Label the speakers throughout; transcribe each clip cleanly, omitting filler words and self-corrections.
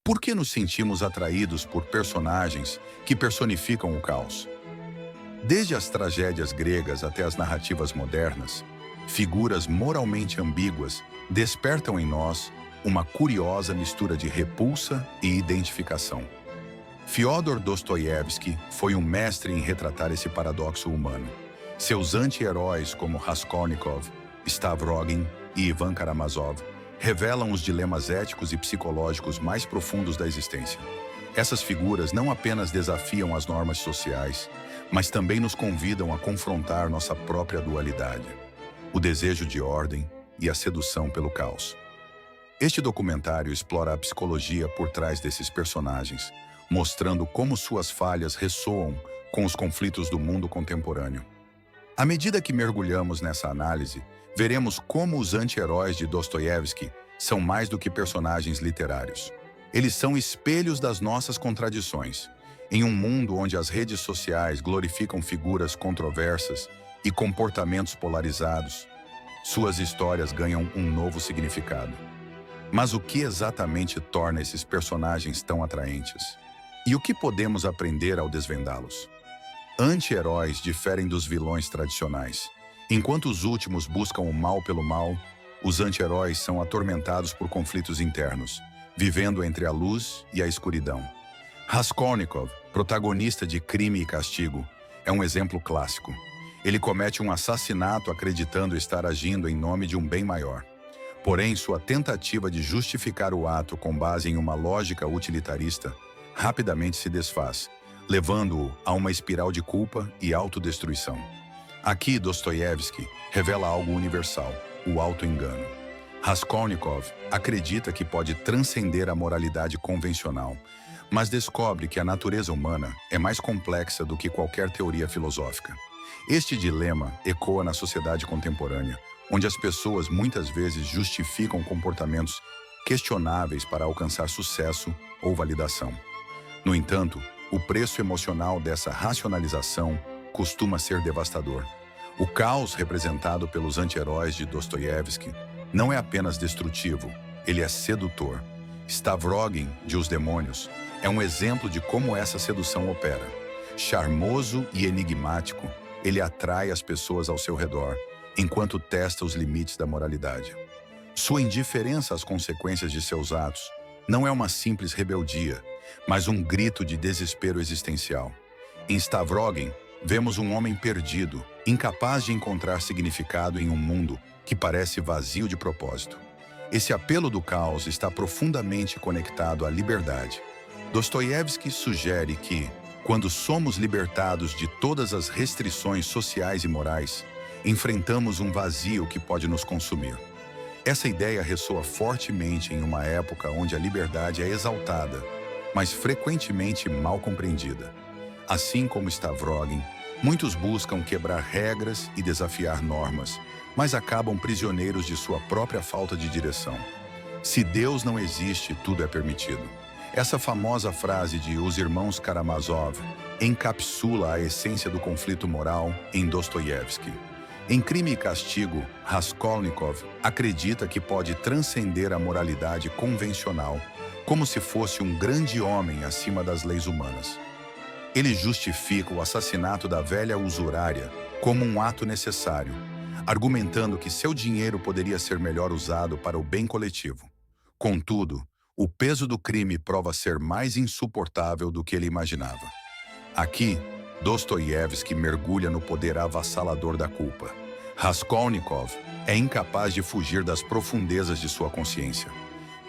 Speaker 1: Por que nos sentimos atraídos por personagens que personificam o caos? Desde as tragédias gregas até as narrativas modernas, figuras moralmente ambíguas despertam em nós uma curiosa mistura de repulsa e identificação. Fyodor Dostoiévski foi um mestre em retratar esse paradoxo humano. Seus anti-heróis como Raskolnikov, Stavrogin e Ivan Karamazov revelam os dilemas éticos e psicológicos mais profundos da existência. Essas figuras não apenas desafiam as normas sociais, mas também nos convidam a confrontar nossa própria dualidade, o desejo de ordem e a sedução pelo caos. Este documentário explora a psicologia por trás desses personagens, mostrando como suas falhas ressoam com os conflitos do mundo contemporâneo. À medida que mergulhamos nessa análise, veremos como os anti-heróis de Dostoiévski são mais do que personagens literários. Eles são espelhos das nossas contradições. Em um mundo onde as redes sociais glorificam figuras controversas e comportamentos polarizados, suas histórias ganham um novo significado. Mas o que exatamente torna esses personagens tão atraentes? E o que podemos aprender ao desvendá-los? Anti-heróis diferem dos vilões tradicionais. Enquanto os últimos buscam o mal pelo mal, os anti-heróis são atormentados por conflitos internos, vivendo entre a luz e a escuridão. Raskolnikov, protagonista de Crime e Castigo, é um exemplo clássico. Ele comete um assassinato acreditando estar agindo em nome de um bem maior. Porém, sua tentativa de justificar o ato com base em uma lógica utilitarista rapidamente se desfaz, levando-o a uma espiral de culpa e autodestruição. Aqui, Dostoiévski revela algo universal, o auto-engano. Raskolnikov acredita que pode transcender a moralidade convencional, mas descobre que a natureza humana é mais complexa do que qualquer teoria filosófica. Este dilema ecoa na sociedade contemporânea, onde as pessoas muitas vezes justificam comportamentos questionáveis para alcançar sucesso ou validação. No entanto, o preço emocional dessa racionalização costuma ser devastador. O caos representado pelos anti-heróis de Dostoiévski não é apenas destrutivo, ele é sedutor. Stavrogin, de Os Demônios, é um exemplo de como essa sedução opera. Charmoso e enigmático, ele atrai as pessoas ao seu redor, enquanto testa os limites da moralidade. Sua indiferença às consequências de seus atos não é uma simples rebeldia, mas um grito de desespero existencial. Em Stavrogin, vemos um homem perdido, incapaz de encontrar significado em um mundo que parece vazio de propósito. Esse apelo do caos está profundamente conectado à liberdade. Dostoiévski sugere que, quando somos libertados de todas as restrições sociais e morais, enfrentamos um vazio que pode nos consumir. Essa ideia ressoa fortemente em uma época onde a liberdade é exaltada, mas frequentemente mal compreendida. Assim como Stavrogin, muitos buscam quebrar regras e desafiar normas, mas acabam prisioneiros de sua própria falta de direção. Se Deus não existe, tudo é permitido. Essa famosa frase de Os Irmãos Karamazov encapsula a essência do conflito moral em Dostoiévski. Em Crime e Castigo, Raskolnikov acredita que pode transcender a moralidade convencional, como se fosse um grande homem acima das leis humanas. Ele justifica o assassinato da velha usurária como um ato necessário, argumentando que seu dinheiro poderia ser melhor usado para o bem coletivo. Contudo, o peso do crime prova ser mais insuportável do que ele imaginava. Aqui, Dostoiévski mergulha no poder avassalador da culpa. Raskolnikov é incapaz de fugir das profundezas de sua consciência.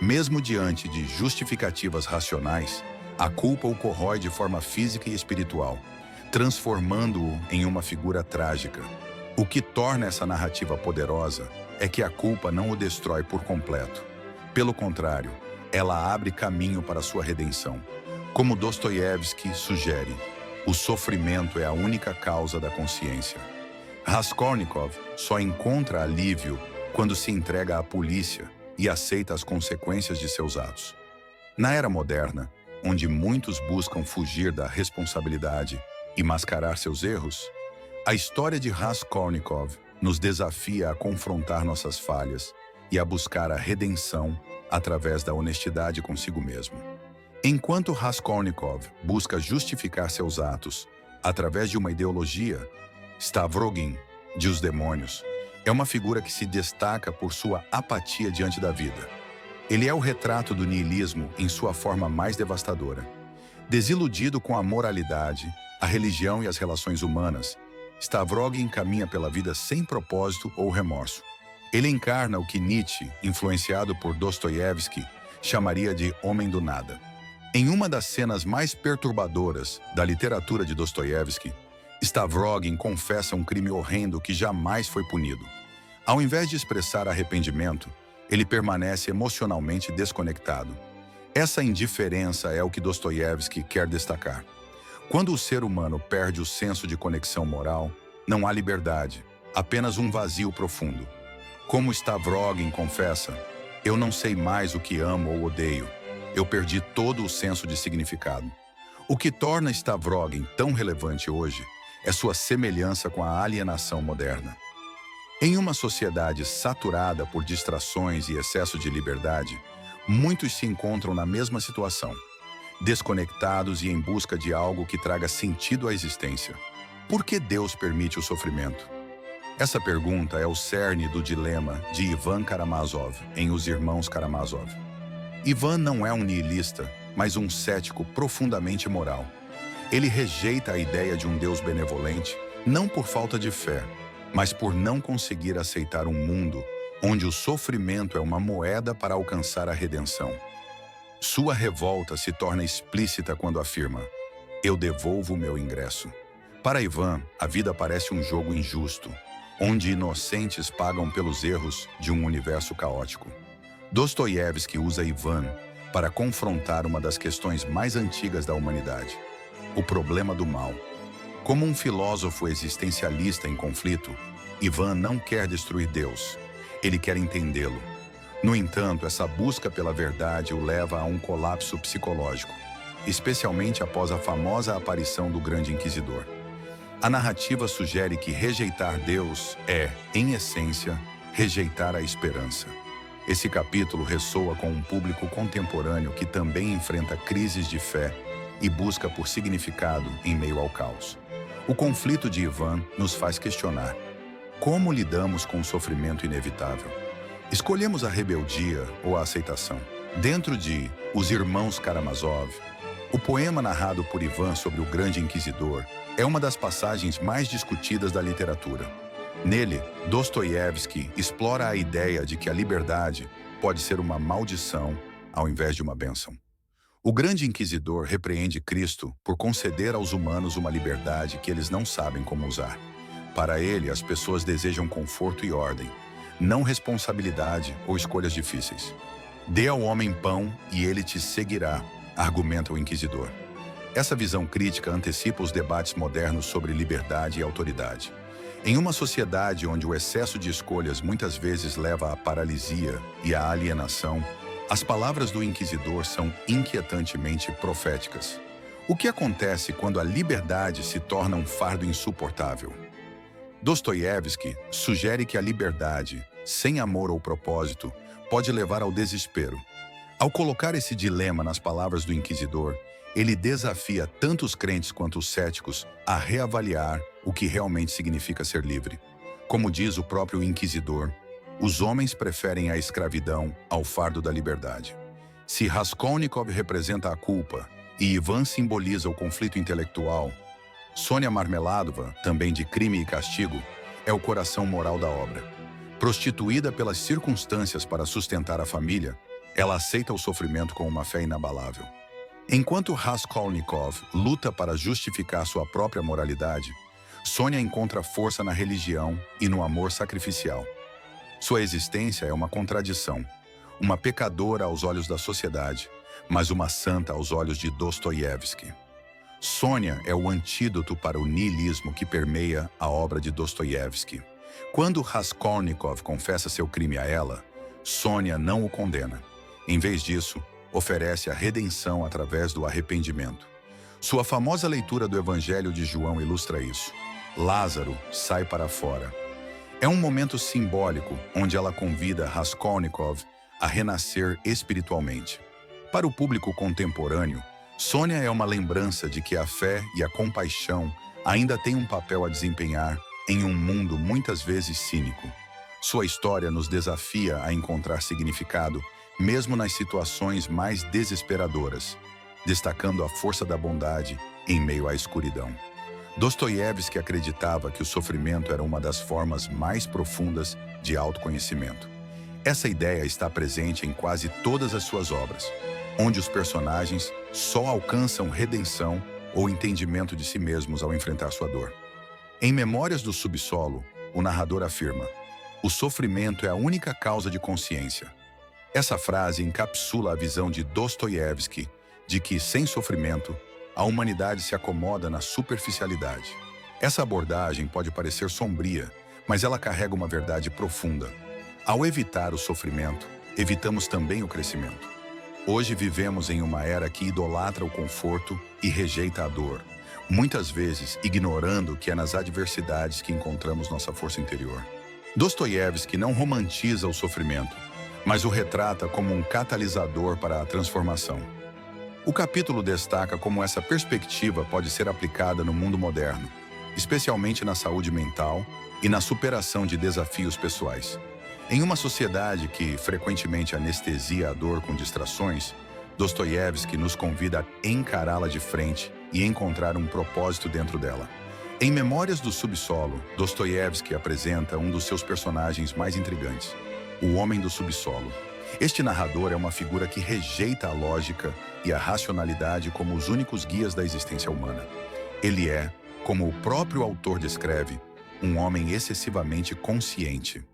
Speaker 1: Mesmo diante de justificativas racionais, a culpa o corrói de forma física e espiritual, transformando-o em uma figura trágica. O que torna essa narrativa poderosa é que a culpa não o destrói por completo. Pelo contrário, ela abre caminho para sua redenção. Como Dostoiévski sugere, o sofrimento é a única causa da consciência. Raskolnikov só encontra alívio quando se entrega à polícia e aceita as consequências de seus atos. Na era moderna, onde muitos buscam fugir da responsabilidade e mascarar seus erros, a história de Raskolnikov nos desafia a confrontar nossas falhas e a buscar a redenção através da honestidade consigo mesmo. Enquanto Raskolnikov busca justificar seus atos através de uma ideologia, Stavrogin, de Os Demônios, é uma figura que se destaca por sua apatia diante da vida. Ele é o retrato do niilismo em sua forma mais devastadora. Desiludido com a moralidade, a religião e as relações humanas, Stavrogin caminha pela vida sem propósito ou remorso. Ele encarna o que Nietzsche, influenciado por Dostoiévski, chamaria de homem do nada. Em uma das cenas mais perturbadoras da literatura de Dostoiévski, Stavrogin confessa um crime horrendo que jamais foi punido. Ao invés de expressar arrependimento, ele permanece emocionalmente desconectado. Essa indiferença é o que Dostoiévski quer destacar. Quando o ser humano perde o senso de conexão moral, não há liberdade, apenas um vazio profundo. Como Stavrogin confessa, eu não sei mais o que amo ou odeio. Eu perdi todo o senso de significado. O que torna Stavrogin tão relevante hoje é sua semelhança com a alienação moderna. Em uma sociedade saturada por distrações e excesso de liberdade, muitos se encontram na mesma situação, desconectados e em busca de algo que traga sentido à existência. Por que Deus permite o sofrimento? Essa pergunta é o cerne do dilema de Ivan Karamazov, em Os Irmãos Karamazov. Ivan não é um nihilista, mas um cético profundamente moral. Ele rejeita a ideia de um Deus benevolente, não por falta de fé, mas por não conseguir aceitar um mundo onde o sofrimento é uma moeda para alcançar a redenção. Sua revolta se torna explícita quando afirma: eu devolvo o meu ingresso. Para Ivan, a vida parece um jogo injusto, onde inocentes pagam pelos erros de um universo caótico. Dostoiévski usa Ivan para confrontar uma das questões mais antigas da humanidade: o problema do mal. Como um filósofo existencialista em conflito, Ivan não quer destruir Deus, ele quer entendê-lo. No entanto, essa busca pela verdade o leva a um colapso psicológico, especialmente após a famosa aparição do Grande Inquisidor. A narrativa sugere que rejeitar Deus é, em essência, rejeitar a esperança. Esse capítulo ressoa com um público contemporâneo que também enfrenta crises de fé e busca por significado em meio ao caos. O conflito de Ivan nos faz questionar: como lidamos com o sofrimento inevitável? Escolhemos a rebeldia ou a aceitação? Dentro de Os Irmãos Karamazov, o poema narrado por Ivan sobre o Grande Inquisidor é uma das passagens mais discutidas da literatura. Nele, Dostoiévski explora a ideia de que a liberdade pode ser uma maldição ao invés de uma bênção. O Grande Inquisidor repreende Cristo por conceder aos humanos uma liberdade que eles não sabem como usar. Para ele, as pessoas desejam conforto e ordem, não responsabilidade ou escolhas difíceis. Dê ao homem pão e ele te seguirá, argumenta o Inquisidor. Essa visão crítica antecipa os debates modernos sobre liberdade e autoridade. Em uma sociedade onde o excesso de escolhas muitas vezes leva à paralisia e à alienação, as palavras do Inquisidor são inquietantemente proféticas. O que acontece quando a liberdade se torna um fardo insuportável? Dostoiévski sugere que a liberdade, sem amor ou propósito, pode levar ao desespero. Ao colocar esse dilema nas palavras do Inquisidor, ele desafia tanto os crentes quanto os céticos a reavaliar o que realmente significa ser livre. Como diz o próprio Inquisidor, os homens preferem a escravidão ao fardo da liberdade. Se Raskolnikov representa a culpa e Ivan simboliza o conflito intelectual, Sônia Marmeladova, também de Crime e Castigo, é o coração moral da obra. Prostituída pelas circunstâncias para sustentar a família, ela aceita o sofrimento com uma fé inabalável. Enquanto Raskolnikov luta para justificar sua própria moralidade, Sônia encontra força na religião e no amor sacrificial. Sua existência é uma contradição, uma pecadora aos olhos da sociedade, mas uma santa aos olhos de Dostoiévski. Sônia é o antídoto para o niilismo que permeia a obra de Dostoiévski. Quando Raskolnikov confessa seu crime a ela, Sônia não o condena. Em vez disso, oferece a redenção através do arrependimento. Sua famosa leitura do Evangelho de João ilustra isso. Lázaro sai para fora. É um momento simbólico onde ela convida Raskolnikov a renascer espiritualmente. Para o público contemporâneo, Sônia é uma lembrança de que a fé e a compaixão ainda têm um papel a desempenhar em um mundo muitas vezes cínico. Sua história nos desafia a encontrar significado, mesmo nas situações mais desesperadoras, destacando a força da bondade em meio à escuridão. Dostoiévski acreditava que o sofrimento era uma das formas mais profundas de autoconhecimento. Essa ideia está presente em quase todas as suas obras, onde os personagens só alcançam redenção ou entendimento de si mesmos ao enfrentar sua dor. Em Memórias do Subsolo, o narrador afirma: "O sofrimento é a única causa de consciência." Essa frase encapsula a visão de Dostoiévski de que, sem sofrimento, a humanidade se acomoda na superficialidade. Essa abordagem pode parecer sombria, mas ela carrega uma verdade profunda. Ao evitar o sofrimento, evitamos também o crescimento. Hoje vivemos em uma era que idolatra o conforto e rejeita a dor, muitas vezes ignorando que é nas adversidades que encontramos nossa força interior. Dostoiévski não romantiza o sofrimento, mas o retrata como um catalisador para a transformação. O capítulo destaca como essa perspectiva pode ser aplicada no mundo moderno, especialmente na saúde mental e na superação de desafios pessoais. Em uma sociedade que frequentemente anestesia a dor com distrações, Dostoiévski nos convida a encará-la de frente e encontrar um propósito dentro dela. Em Memórias do Subsolo, Dostoiévski apresenta um dos seus personagens mais intrigantes, o Homem do Subsolo. Este narrador é uma figura que rejeita a lógica e a racionalidade como os únicos guias da existência humana. Ele é, como o próprio autor descreve, um homem excessivamente consciente.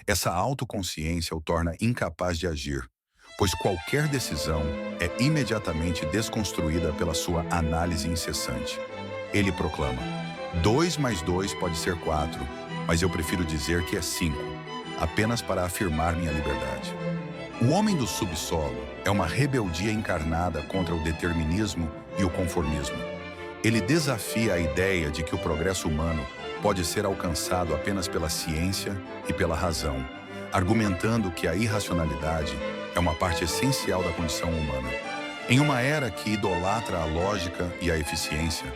Speaker 1: Essa autoconsciência o torna incapaz de agir, pois qualquer decisão é imediatamente desconstruída pela sua análise incessante. Ele proclama: 2 mais 2 pode ser 4, mas eu prefiro dizer que é 5, apenas para afirmar minha liberdade. O Homem do Subsolo é uma rebeldia encarnada contra o determinismo e o conformismo. Ele desafia a ideia de que o progresso humano pode ser alcançado apenas pela ciência e pela razão, argumentando que a irracionalidade é uma parte essencial da condição humana. Em uma era que idolatra a lógica e a eficiência,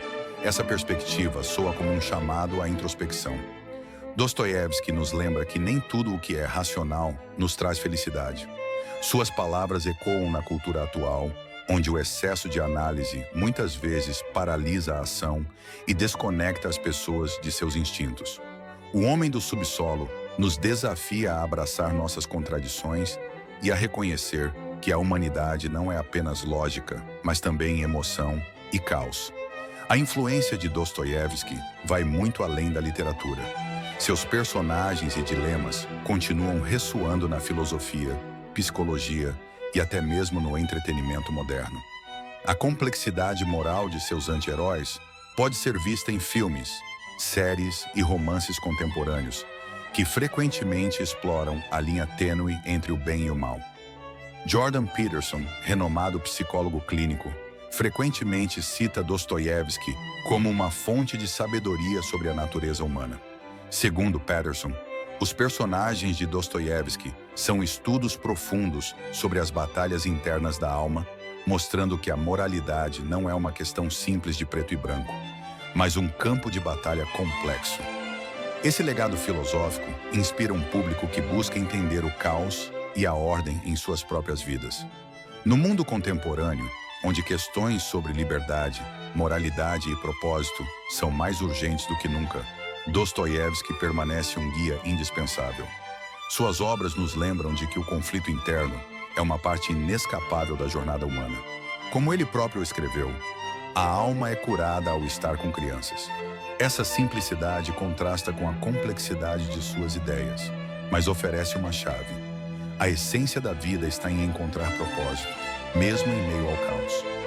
Speaker 1: essa perspectiva soa como um chamado à introspecção. Dostoiévski nos lembra que nem tudo o que é racional nos traz felicidade. Suas palavras ecoam na cultura atual, onde o excesso de análise muitas vezes paralisa a ação e desconecta as pessoas de seus instintos. O Homem do Subsolo nos desafia a abraçar nossas contradições e a reconhecer que a humanidade não é apenas lógica, mas também emoção e caos. A influência de Dostoiévski vai muito além da literatura. Seus personagens e dilemas continuam ressoando na filosofia, psicologia e até mesmo no entretenimento moderno. A complexidade moral de seus anti-heróis pode ser vista em filmes, séries e romances contemporâneos, que frequentemente exploram a linha tênue entre o bem e o mal. Jordan Peterson, renomado psicólogo clínico, frequentemente cita Dostoiévski como uma fonte de sabedoria sobre a natureza humana. Segundo Peterson, os personagens de Dostoiévski são estudos profundos sobre as batalhas internas da alma, mostrando que a moralidade não é uma questão simples de preto e branco, mas um campo de batalha complexo. Esse legado filosófico inspira um público que busca entender o caos e a ordem em suas próprias vidas. No mundo contemporâneo, onde questões sobre liberdade, moralidade e propósito são mais urgentes do que nunca, Dostoiévski permanece um guia indispensável. Suas obras nos lembram de que o conflito interno é uma parte inescapável da jornada humana. Como ele próprio escreveu, a alma é curada ao estar com crianças. Essa simplicidade contrasta com a complexidade de suas ideias, mas oferece uma chave. A essência da vida está em encontrar propósito, mesmo em meio ao caos.